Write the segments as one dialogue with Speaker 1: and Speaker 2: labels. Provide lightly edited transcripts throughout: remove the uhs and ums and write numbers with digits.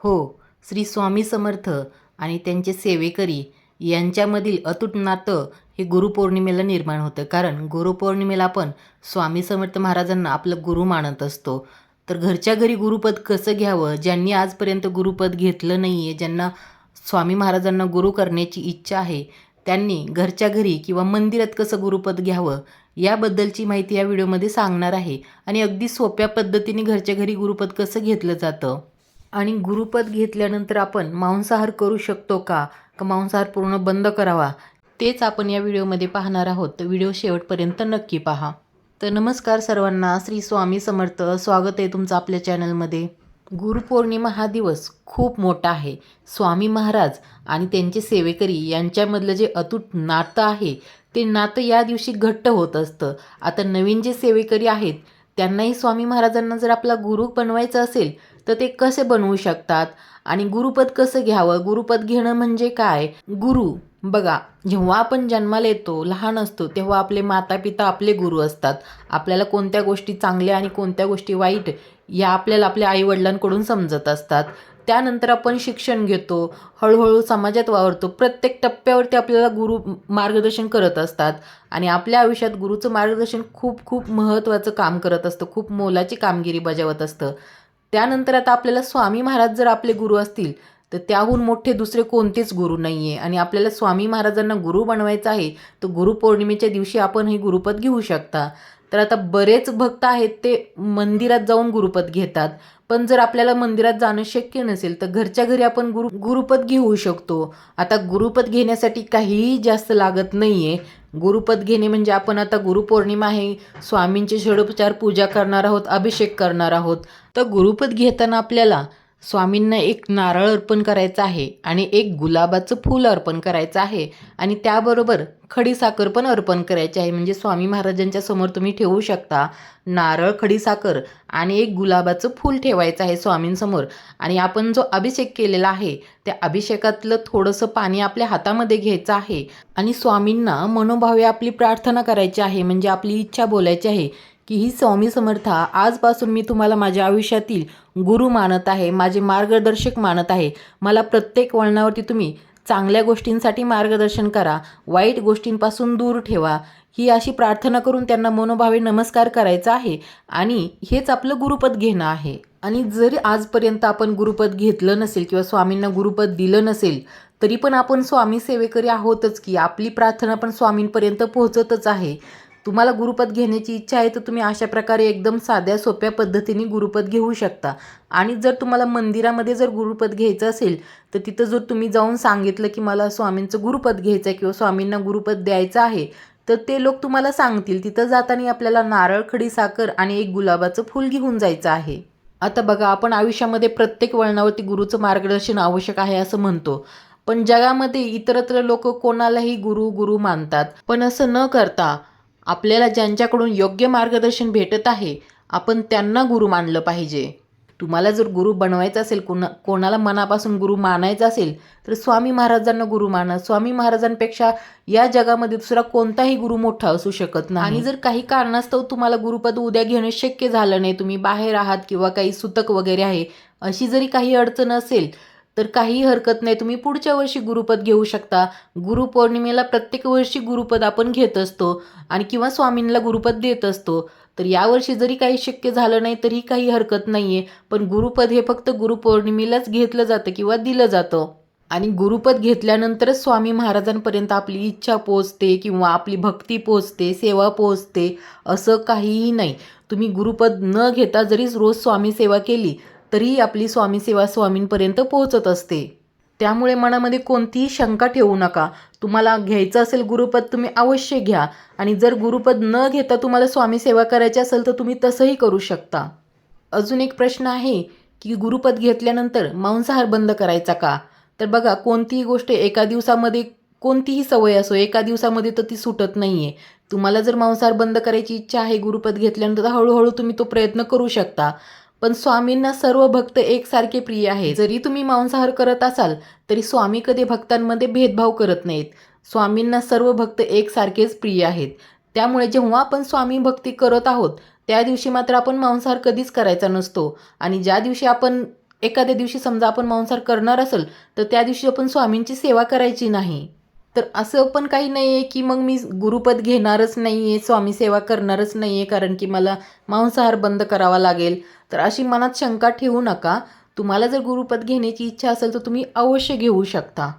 Speaker 1: हो, श्री स्वामी समर्थ आणि त्यांचे सेवेकरी यांच्यामधील अतूट नातं हे गुरुपौर्णिमेला निर्माण होतं. कारण गुरुपौर्णिमेला आपण स्वामी समर्थ महाराजांना आपलं गुरु मानत असतो. तर घरच्या घरी गुरुपद कसं घ्यावं, ज्यांनी आजपर्यंत गुरुपद घेतलं नाही आहे, ज्यांना स्वामी महाराजांना गुरु करण्याची इच्छा आहे, त्यांनी घरच्या घरी किंवा मंदिरात कसं गुरुपद घ्यावं याबद्दलची माहिती या व्हिडिओमध्ये सांगणार आहे. आणि अगदी सोप्या पद्धतीने घरच्या घरी गुरुपद कसं घेतलं जातं आणि गुरुपद घेतल्यानंतर आपण मांसाहार करू शकतो का मांसाहार पूर्ण बंद करावा, तेच आपण या व्हिडिओमध्ये पाहणार आहोत. तर व्हिडिओ शेवटपर्यंत नक्की पहा. तर नमस्कार सर्वांना, श्री स्वामी समर्थ. स्वागत आहे तुमचं आपल्या चॅनलमध्ये. गुरुपौर्णिमा हा दिवस खूप मोठा आहे. स्वामी महाराज आणि त्यांचे सेवेकरी यांच्यामधलं जे अतूट नातं आहे ते नातं या दिवशी घट्ट होत असतं. आता नवीन जे सेवेकरी आहेत त्यांनाही स्वामी महाराजांना जर आपला गुरु बनवायचं असेल तर ते कसे बनवू शकतात आणि गुरुपद कसं घ्यावं, गुरुपद घेणं म्हणजे काय. गुरु बघा, जेव्हा आपण जन्माला येतो, लहान असतो, तेव्हा आपले माता पिता आपले गुरु असतात. आपल्याला कोणत्या गोष्टी चांगल्या आणि कोणत्या गोष्टी वाईट या आपल्याला आपल्या आईवडिलांकडून समजत असतात. त्यानंतर आपण शिक्षण घेतो, हळूहळू समाजात वावरतो. प्रत्येक टप्प्यावरती आपल्याला गुरु मार्गदर्शन करत असतात आणि आपल्या आयुष्यात गुरुचं मार्गदर्शन खूप खूप महत्त्वाचं काम करत असतं, खूप मोलाची कामगिरी बजावत असतं. त्यानंतर आता आपल्याला स्वामी महाराज जर आपले गुरु असतील तर त्याहून मोठे दुसरे कोणतेच गुरु नाही आहे. आणि आपल्याला स्वामी महाराजांना गुरु बनवायचं आहे तर गुरुपौर्णिमेच्या दिवशी आपण हे गुरुपद घेऊ शकता. तर आता बरेच भक्त आहेत ते मंदिरात जाऊन गुरुपद घेतात. पण जर आपल्याला मंदिरात जाणं शक्य नसेल तर घरच्या घरी आपण गुरुपद घेऊ शकतो. आता गुरुपद घेण्यासाठी काहीही जास्त लागत नाही आहे. गुरुपद घेणे म्हणजे आपण आता गुरुपौर्णिमा आहे, स्वामींचे षोडोपचार पूजा करणार आहोत, अभिषेक करणार आहोत. तर गुरुपद घेताना आपल्याला स्वामींना एक नारळ अर्पण करायचा आहे आणि एक गुलाबाचं फूल अर्पण करायचं आहे आणि त्याबरोबर खडीसाखर पण अर्पण करायची आहे. म्हणजे स्वामी महाराजांच्या समोर तुम्ही ठेवू शकता नारळ, खडीसाखर आणि एक गुलाबाचं फूल ठेवायचं आहे स्वामींसमोर. आणि आपण जो अभिषेक केलेला आहे त्या अभिषेकातलं थोडंसं पाणी आपल्या हातामध्ये घ्यायचं आहे आणि स्वामींना मनोभावे आपली प्रार्थना करायची आहे. म्हणजे आपली इच्छा बोलायची आहे की ही स्वामी समर्था, आजपासून मी तुम्हाला माझ्या आयुष्यातील गुरु मानत आहे, माझे मार्गदर्शक मानत आहे. मला प्रत्येक वळणावरती तुम्ही चांगल्या गोष्टींसाठी मार्गदर्शन करा, वाईट गोष्टींपासून दूर ठेवा. ही अशी प्रार्थना करून त्यांना मनोभावे नमस्कार करायचा आहे आणि हेच आपलं गुरुपद घेणं आहे. आणि जरी आजपर्यंत आपण गुरुपद घेतलं नसेल किंवा स्वामींना गुरुपद दिलं नसेल तरी पण आपण स्वामी सेवेकरी आहोतच की आपली प्रार्थना पण स्वामींपर्यंत पोहोचतच आहे. तुम्हाला गुरुपद घेण्याची इच्छा आहे तर तुम्ही अशा प्रकारे एकदम साध्या सोप्या पद्धतीने गुरुपद घेऊ शकता. आणि जर तुम्हाला मंदिरामध्ये जर गुरुपद घ्यायचं असेल तर तिथं जर तुम्ही जाऊन सांगितलं की मला स्वामींचं गुरुपद घ्यायचं आहे किंवा स्वामींना गुरुपद द्यायचं आहे तर ते लोक तुम्हाला सांगतील. तिथं जाताना आपल्याला नारळ, खडीसाखर आणि एक गुलाबाचं फूल घेऊन जायचं आहे. आता बघा, आपण आयुष्यामध्ये प्रत्येक वळणावरती गुरुचं मार्गदर्शन आवश्यक आहे असं म्हणतो, पण जगामध्ये इतरत्र लोक कोणालाही गुरु गुरु मानतात. पण असं न करता आपल्याला ज्यांच्याकडून योग्य मार्गदर्शन भेटत आहे आपण त्यांना गुरु मानलं पाहिजे. तुम्हाला जर गुरु बनवायचं असेल, कोणाला मनापासून गुरु मानायचं असेल तर स्वामी महाराजांना गुरु माना. स्वामी महाराजांपेक्षा या जगामध्ये दुसरा कोणताही गुरु मोठा असू शकत नाही. आणि जर काही कारणास्तव तुम्हाला गुरुपद उद्या घेणं शक्य झालं नाही, तुम्ही बाहेर आहात किंवा काही सुतक वगैरे आहे, अशी जरी काही अडचण असेल तर काही हरकत नाही, तुम्ही पुढच्या वर्षी गुरुपद घेऊ शकता. गुरुपौर्णिमेला प्रत्येक वर्षी गुरुपद आपण घेत असतो आणि किंवा स्वामींना गुरुपद देत असतो. तर यावर्षी जरी काही शक्य झालं नाही तरी काही हरकत नाही आहे. पण गुरुपद हे फक्त गुरुपौर्णिमेलाच घेतलं जातं किंवा दिलं जातं. आणि गुरुपद घेतल्यानंतरच स्वामी महाराजांपर्यंत आपली इच्छा पोचते किंवा आपली भक्ती पोचते, सेवा पोचते, असं काहीही नाही. तुम्ही गुरुपद न घेता जरी रोज स्वामी सेवा केली तरीही आपली स्वामी सेवा स्वामींपर्यंत पोहोचत असते. त्यामुळे मनामध्ये कोणतीही शंका ठेवू नका. तुम्हाला घ्यायचं असेल गुरुपद तुम्ही अवश्य घ्या. आणि जर गुरुपद न घेता तुम्हाला स्वामी सेवा करायची असेल तर तुम्ही तसंही करू शकता. अजून एक प्रश्न आहे की गुरुपद घेतल्यानंतर मांसाहार बंद करायचा का. तर बघा, कोणतीही गोष्ट एका दिवसामध्ये, कोणतीही सवय असो, एका दिवसामध्ये तर ती सुटत नाही आहे. तुम्हाला जर मांसाहार बंद करायची इच्छा आहे गुरुपद घेतल्यानंतर हळूहळू तुम्ही तो प्रयत्न करू शकता. पण स्वामींना सर्व भक्त एकसारखे प्रिय आहे. जरी तुम्ही मांसाहार करत असाल तरी स्वामी कधी भक्तांमध्ये भेदभाव करत नाहीत. स्वामींना सर्व भक्त एकसारखेच प्रिय आहेत. त्यामुळे जेव्हा आपण स्वामी भक्ती करत आहोत त्या दिवशी मात्र आपण मांसाहार कधीच करायचा नसतो. आणि ज्या दिवशी आपण एखाद्या दिवशी समजा आपण मांसाहार करणार असेल तर त्या दिवशी आपण स्वामींची सेवा करायची नाही. तर असं पण काही नाही आहे की मग मी गुरुपद घेणारच नाही आहे, स्वामी सेवा करणारच नाही आहे कारण की मला मांसाहार बंद करावा लागेल. तर अशी मनात शंका ठेवू नका. तुम्हाला जर गुरुपद घेण्याची इच्छा असेल तर तुम्ही अवश्य घेऊ शकता.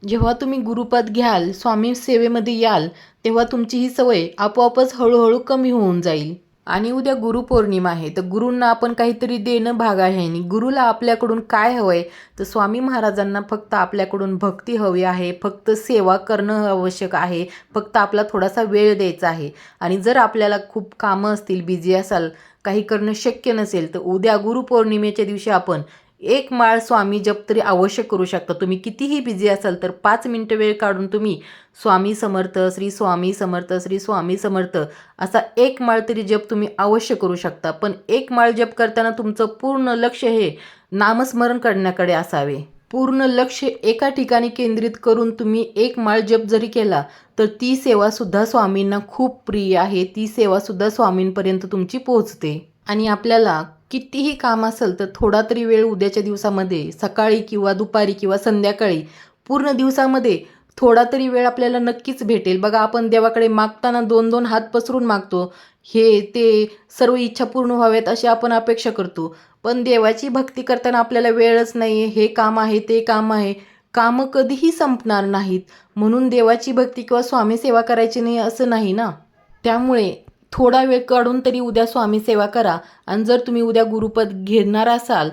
Speaker 1: जेव्हा तुम्ही गुरुपद घ्याल, स्वामी सेवेमध्ये याल, तेव्हा तुमची ही सवय आपोआपच हळूहळू कमी होऊन जाईल. आणि उद्या गुरुपौर्णिमा आहे, तर गुरूंना आपण काहीतरी देणं भाग आहे. आणि गुरुला आपल्याकडून काय हवं आहे, तर स्वामी महाराजांना फक्त आपल्याकडून भक्ती हवी आहे, फक्त सेवा करणं आवश्यक आहे, फक्त आपला थोडासा वेळ द्यायचा आहे. आणि जर आपल्याला खूप कामं असतील, बिझी असाल, काही करणं शक्य नसेल, तर उद्या गुरुपौर्णिमेच्या दिवशी आपण एक माळ स्वामी जप तरी अवश्य करू शकता. तुम्ही कितीही बिझी असाल तर 5 मिनिटं वेळ काढून तुम्ही स्वामी समर्थ, श्री स्वामी समर्थ, श्री स्वामी समर्थ असा एक माळ तरी जप तुम्ही अवश्य करू शकता. पण एक माळ जप करताना तुमचं पूर्ण लक्ष हे नामस्मरण करण्याकडे असावे. पूर्ण लक्ष एका ठिकाणी केंद्रित करून तुम्ही एक माळ जप जरी केला तर ती सेवासुद्धा स्वामींना खूप प्रिय आहे. ती सेवासुद्धा स्वामींपर्यंत तुमची पोहोचते. आणि आपल्याला कितीही काम असेल तर थोडा तरी वेळ उद्याच्या दिवसामध्ये, सकाळी किंवा दुपारी किंवा संध्याकाळी, पूर्ण दिवसामध्ये थोडा तरी वेळ आपल्याला नक्कीच भेटेल. बघा, आपण देवाकडे मागताना 2-2 हात पसरून मागतो. हे ते सर्व इच्छा पूर्ण व्हाव्यात अशी आपण अपेक्षा करतो. पण देवाची भक्ती करताना आपल्याला वेळच नाही, हे काम आहे, ते काम आहे. कामं कधीही संपणार नाहीत. म्हणून देवाची भक्ती किंवा स्वामी सेवा करायची नाही असं नाही ना. त्यामुळे थोडा वेळ काढून तरी उद्या स्वामी सेवा करा. आणि जर तुम्ही उद्या गुरुपद घेणार असाल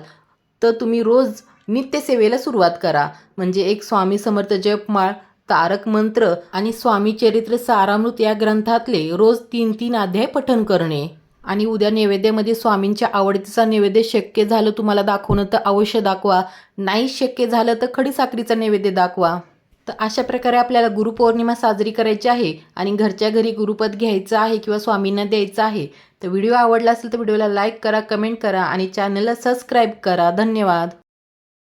Speaker 1: तर तुम्ही रोज नित्यसेवेला सुरुवात करा. म्हणजे एक स्वामी समर्थ जपमाळ, तारक मंत्र आणि स्वामी चरित्र सारामृत या ग्रंथातले रोज 3-3 अध्याय पठण करणे. आणि उद्या नैवेद्यामध्ये स्वामींच्या आवडतीचा नैवेद्य शक्य झालं तुम्हाला दाखवणं तर अवश्य दाखवा. नाही शक्य झालं तर खडी साखरेचा नैवेद्य दाखवा. तर अशा प्रकारे आपल्याला गुरुपौर्णिमा साजरी करायची आहे आणि घरच्या घरी गुरुपद घ्यायचं आहे किंवा स्वामींना द्यायचं आहे. तर व्हिडिओ आवडला असेल तर व्हिडिओला लाईक करा, कमेंट करा आणि चॅनलला सबस्क्राईब करा. धन्यवाद.